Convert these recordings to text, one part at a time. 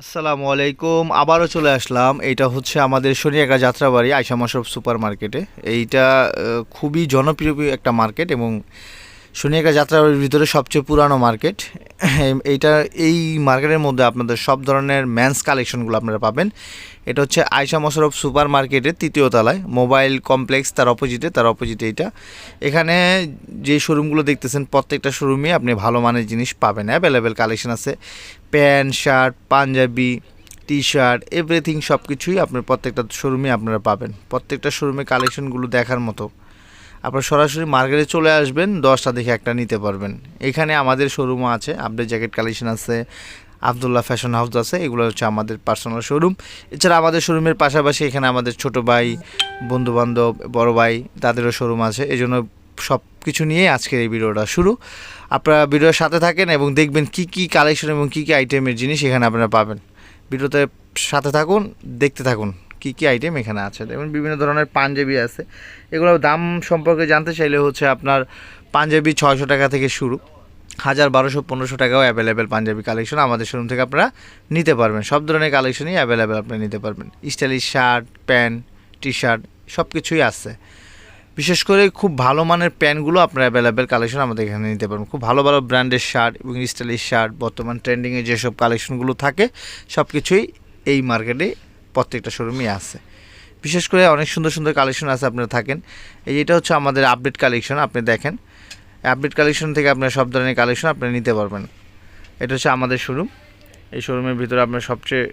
আসসালামু আলাইকুম। আবারও চলে আসলাম। এইটা হচ্ছে আমাদের শনিয়াকা যাত্রাবাড়ি আয়শা মাশরাফ সুপার মার্কেটে। এইটা খুবই জনপ্রিয় একটা মার্কেট এবং শনিয়াকা যাত্রাবাড়ির ভিতরে সবচেয়ে পুরানো মার্কেট। এইটা এই মার্কেটের মধ্যে আপনাদের সব ধরনের মেন্স কালেকশনগুলো আপনারা পাবেন। এটা হচ্ছে আয়শা মাশরাফ সুপার মার্কেটের তৃতীয় তলায় মোবাইল কমপ্লেক্স, তার অপোজিটে এইটা। এখানে যে শোরুমগুলো দেখতেছেন প্রত্যেকটা শোরুমে আপনি ভালো মানের জিনিস পাবেন। অ্যাভেলেবেল কালেকশন আছে, pant, shirt, panjabi, T shirt, everything সব কিছুই আপনার প্রত্যেকটা শোরুমে আপনারা পাবেন। প্রত্যেকটা শোরুমে কালেকশনগুলো দেখার মতো। আপনার সরাসরি মার্কেটে চলে আসবেন, 10টা দেখে একটা নিতে পারবেন। এখানে আমাদের শোরুমও আছে, আপডেট জ্যাকেট কালেকশন আছে, আবদুল্লাহ ফ্যাশন হাউস আছে, এগুলো হচ্ছে আমাদের পার্সোনাল শোরুম। এছাড়া আমাদের শোরুমের পাশাপাশি এখানে আমাদের ছোট ভাই, বন্ধুবান্ধব, বড় ভাই তাদেরও শোরুম আছে। এই জন্য সব কিছু নিয়ে আজকের এই ভিডিওটা শুরু। আপনারা ভিডিওর সাথে থাকেন এবং দেখবেন কি কি কালেকশন এবং কি কি আইটেমের জিনিস এখানে আপনারা পাবেন। ভিডিওতে সাথে থাকুন, দেখতে থাকুন কি কি আইটেম এখানে আছে। এবং বিভিন্ন ধরনের পাঞ্জাবি আছে, এগুলোর দাম সম্পর্কে জানতে চাইলে হচ্ছে আপনার পাঞ্জাবি 600 টাকা থেকে শুরু, 1000, 1200, 1500 টাকাও অ্যাভেলেবেল পাঞ্জাবি কালেকশন আমাদের শোরুম থেকে আপনারা নিতে পারবেন। সব ধরনের কালেকশনই অ্যাভেলেবেল আপনি নিতে পারবেন। Stylish shirt, pant, T shirt সব কিছুই আছে। বিশেষ করে খুব ভালো মানের প্যান্টগুলো আপনারা অ্যাভেলেবেল কালেকশন আমাদের এখানে নিতে পারবেন। খুব ভালো ভালো ব্র্যান্ডের শার্ট এবং স্টাইলিশ শার্ট, বর্তমান ট্রেন্ডিংয়ে যেসব কালেকশনগুলো থাকে সব কিছুই এই মার্কেটে প্রত্যেকটা শোরুমই আছে। বিশেষ করে অনেক সুন্দর সুন্দর কালেকশন আছে, আপনারা থাকেন। এটা হচ্ছে আমাদের আপডেট কালেকশন, আপনি দেখেন। আপডেট কালেকশন থেকে আপনারা সব ধরনের কালেকশন আপনারা নিতে পারবেন। এটা হচ্ছে আমাদের শোরুম। এই শোরুমের ভিতরে আপনার সবচেয়ে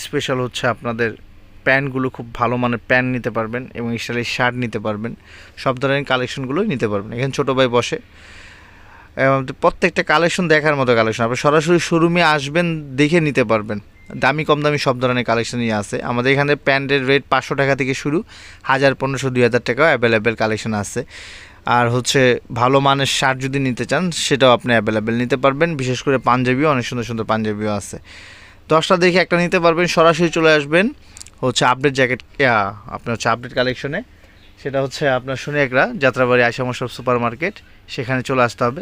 স্পেশাল হচ্ছে আপনাদের প্যান্টগুলো, খুব ভালো মানের প্যান্ট নিতে পারবেন এবং স্টাইলিশ শার্ট নিতে পারবেন। সব ধরনের কালেকশনগুলোই নিতে পারবেন। এখানে ছোটো ভাই বসে এবং প্রত্যেকটা কালেকশন দেখার মতো কালেকশন। আপনি সরাসরি শোরুমে আসবেন, দেখে নিতে পারবেন। দামি কম দামি সব ধরনের কালেকশনই আছে আমাদের এখানে। প্যান্টের রেট 500 টাকা থেকে শুরু, 1000, 1500, 2000 টাকাও অ্যাভেলেবেল কালেকশন আছে। আর হচ্ছে ভালো মানের শার্ট যদি নিতে চান সেটাও আপনি অ্যাভেলেবেল নিতে পারবেন। বিশেষ করে পাঞ্জাবিও, অনেক সুন্দর সুন্দর পাঞ্জাবিও আছে। 10টা দেখে একটা নিতে পারবেন। সরাসরি চলে আসবেন হচ্ছে আপডেট জ্যাকেট, আপনার হচ্ছে আপডেট কালেকশনে। সেটা হচ্ছে আপনার শনিয়াকড়া যাত্রাবাড়ি আয়শা মাশরাফ সুপার মার্কেট, সেখানে চলে আসতে হবে।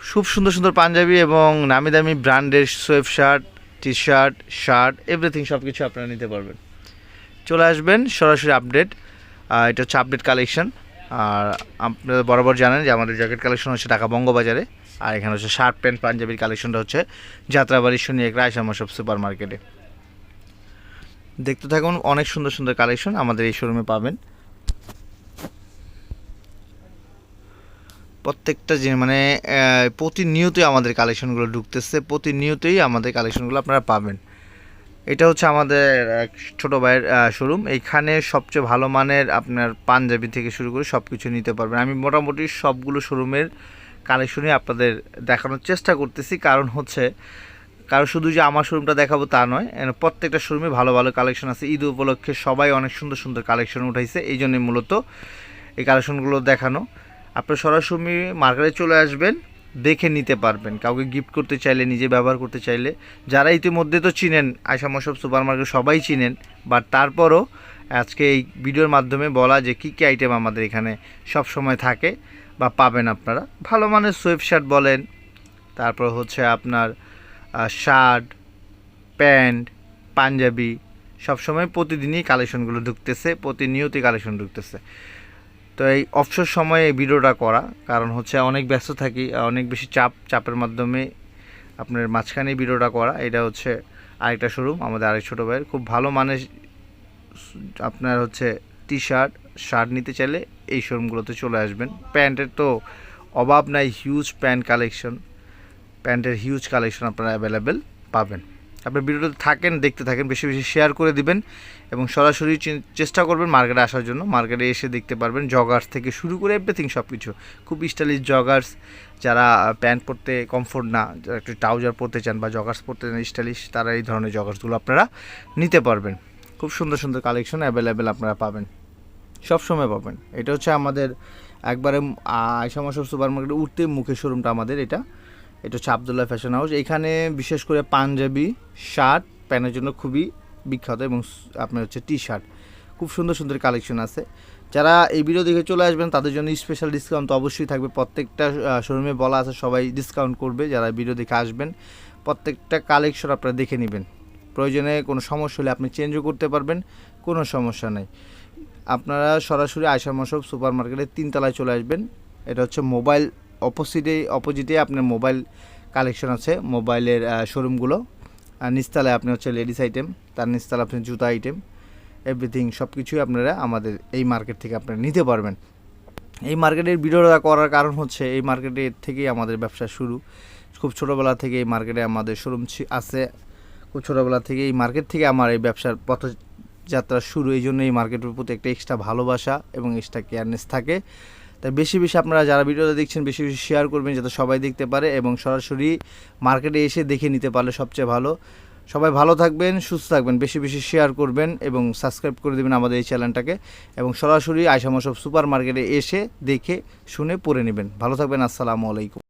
খুব সুন্দর সুন্দর পাঞ্জাবি এবং নামি দামি ব্র্যান্ডের sweatshirt, T shirt, shirt, everything সব কিছু আপনারা নিতে পারবেন। চলে আসবেন সরাসরি আপডেট। এটা হচ্ছে আপডেট কালেকশন। আর আপনারা বরাবর জানেন যে আমাদের জ্যাকেট কালেকশন হচ্ছে ঢাকা বঙ্গবাজারে, আর এখানে হচ্ছে শার্ট, প্যান্ট, পাঞ্জাবির কালেকশনটা হচ্ছে যাত্রাবাড়ি শনিয়াকড়া আয়শা মাশরাফ সুপার মার্কেটে। দেখতে থাকুন, অনেক সুন্দর সুন্দর কালেকশন আমাদের এই শোরুমে পাবেন। প্রত্যেকটা যে মানে প্রতিনিয়তই আমাদের কালেকশনগুলো ঢুকতেছে, প্রতিনিয়তই আমাদের কালেকশনগুলো আপনারা পাবেন। এটা হচ্ছে আমাদের ছোটো ভাইয়ের শোরুম। এইখানে সবচেয়ে ভালো মানের আপনার পাঞ্জাবি থেকে শুরু করে সব কিছু নিতে পারবেন। আমি মোটামুটি সবগুলো শোরুমের কালেকশনই আপনাদের দেখানোর চেষ্টা করতেছি, কারণ হচ্ছে শুধু যে আমার শোরুমটা দেখাবো তা নয়, প্রত্যেকটা শোরুমে ভালো ভালো কালেকশন আছে। ঈদ উপলক্ষে সবাই অনেক সুন্দর সুন্দর কালেকশন উঠাইছে, এই জন্যই মূলত এই কালেকশনগুলো দেখানো। আপনার সরাসরি মার্কেটে চলে আসবেন, দেখে নিতে পারবেন। কাউকে গিফট করতে চাইলে, নিজে ব্যবহার করতে চাইলে, যারা ইতিমধ্যে তো চিনেন আয়শা মাশরাফ সুপার মার্কেট, সবাই চিনেন, বাট তারপরও আজকে এই ভিডিওর মাধ্যমে বলা যে কী কী আইটেম আমাদের এখানে সব সময় থাকে বা পাবেন আপনারা। ভালো মানের সোয়েব শার্ট বলেন, তারপর হচ্ছে আপনার শার্ট, প্যান্ট, পাঞ্জাবি সবসময় প্রতিদিনই কালেকশনগুলো ঢুকতেছে, প্রতিনিয়তই কালেকশন ঢুকতেছে। তো এই অবসর সময়ে এই ভিডিওটা করা, কারণ হচ্ছে অনেক ব্যস্ত থাকি, অনেক বেশি চাপের মাধ্যমে আপনার মাঝখানে ভিডিওটা করা। এটা হচ্ছে আরেকটা শোরুম আমাদের আরেক ছোটো ভাইয়ের। খুব ভালো মানের আপনার হচ্ছে টি শার্ট, শার্ট নিতে চাইলে এই শোরুমগুলোতে চলে আসবেন। প্যান্টের তো অভাব নাই, হিউজ প্যান্ট কালেকশন, প্যান্টের হিউজ কালেকশন আপনারা অ্যাভেলেবেল পাবেন। আপনি ভিডিওতে থাকেন, দেখতে থাকেন, বেশি বেশি শেয়ার করে দিবেন এবং সরাসরি চেষ্টা করবেন মার্কেটে আসার জন্য। মার্কেটে এসে দেখতে পারবেন জগার্স থেকে শুরু করে এভরিথিং সব কিছু। খুব স্টাইলিশ জগার্স, যারা প্যান্ট পরতে কমফোর্ট না, যারা একটু ট্রাউজার পরতে চান বা জগার্স পরতে চান স্টাইলিশ, তারা এই ধরনের জগার্সগুলো আপনারা নিতে পারবেন। খুব সুন্দর সুন্দর কালেকশন অ্যাভেলেবেল আপনারা পাবেন, সব সময় পাবেন। এটা হচ্ছে আমাদের একবারে আয়শা মাশরাফ সুপার মার্কেটে উঠতে মুখে শোরুমটা আমাদের। এটা হচ্ছে আবদুল্লাহ ফ্যাশন হাউস। এখানে বিশেষ করে পাঞ্জাবি, শার্ট, প্যান্টের জন্য খুবই বিখ্যাত এবং আপনার হচ্ছে টি শার্ট, খুব সুন্দর সুন্দর কালেকশন আছে। যারা এই ভিডিও দেখে চলে আসবেন তাদের জন্য স্পেশাল ডিসকাউন্ট তো অবশ্যই থাকবে। প্রত্যেকটা শোরুমে বলা আছে সবাই ডিসকাউন্ট করবে, যারা ভিডিও দেখে আসবেন। প্রত্যেকটা কালেকশন আপনারা দেখে নেবেন। প্রয়োজনে কোনো সমস্যা হলে আপনি চেঞ্জও করতে পারবেন, কোনো সমস্যা নেই। আপনারা সরাসরি আয়শা মশরফ সুপার মার্কেটের 3 তলায় চলে আসবেন। এটা হচ্ছে মোবাইল অপোজিটে আপনার মোবাইল কালেকশন আছে, মোবাইলের শোরুমগুলো। আর নিচতলায় আপনি হচ্ছে লেডিস আইটেম, তার নিচতলায় আপনি জুতা আইটেম, এভরিথিং সব কিছুই আপনারা আমাদের এই মার্কেট থেকে আপনারা নিতে পারবেন। এই মার্কেটের ভিডিওটা করার কারণ হচ্ছে এই মার্কেটের থেকেই আমাদের ব্যবসা শুরু। খুব ছোটোবেলা থেকে এই মার্কেটে আমাদের শোরুম আছে, খুব ছোটোবেলা থেকে এই মার্কেট থেকে আমার এই ব্যবসার পথযাত্রা শুরু। এই জন্য এই মার্কেটের প্রতি একটা এক্সট্রা ভালোবাসা এবং এক্সট্রা কেয়ারনেস থাকে। তাই বেশি বেশি আপনারা যারা ভিডিওটা দেখছেন বেশি বেশি শেয়ার করবেন যাতে সবাই দেখতে পারে, এবং সরাসরি মার্কেটে এসে দেখে নিতে পারলে সবচেয়ে ভালো। সবাই ভালো থাকবেন, সুস্থ থাকবেন, বেশি বেশি শেয়ার করবেন এবং সাবস্ক্রাইব করে দেবেন আমাদের এই চ্যানেলটাকে, এবং সরাসরি আয়শা মশরফ সুপার মার্কেটে এসে দেখে শুনে পড়ে নেবেন। ভালো থাকবেন, আসসালামু আলাইকুম।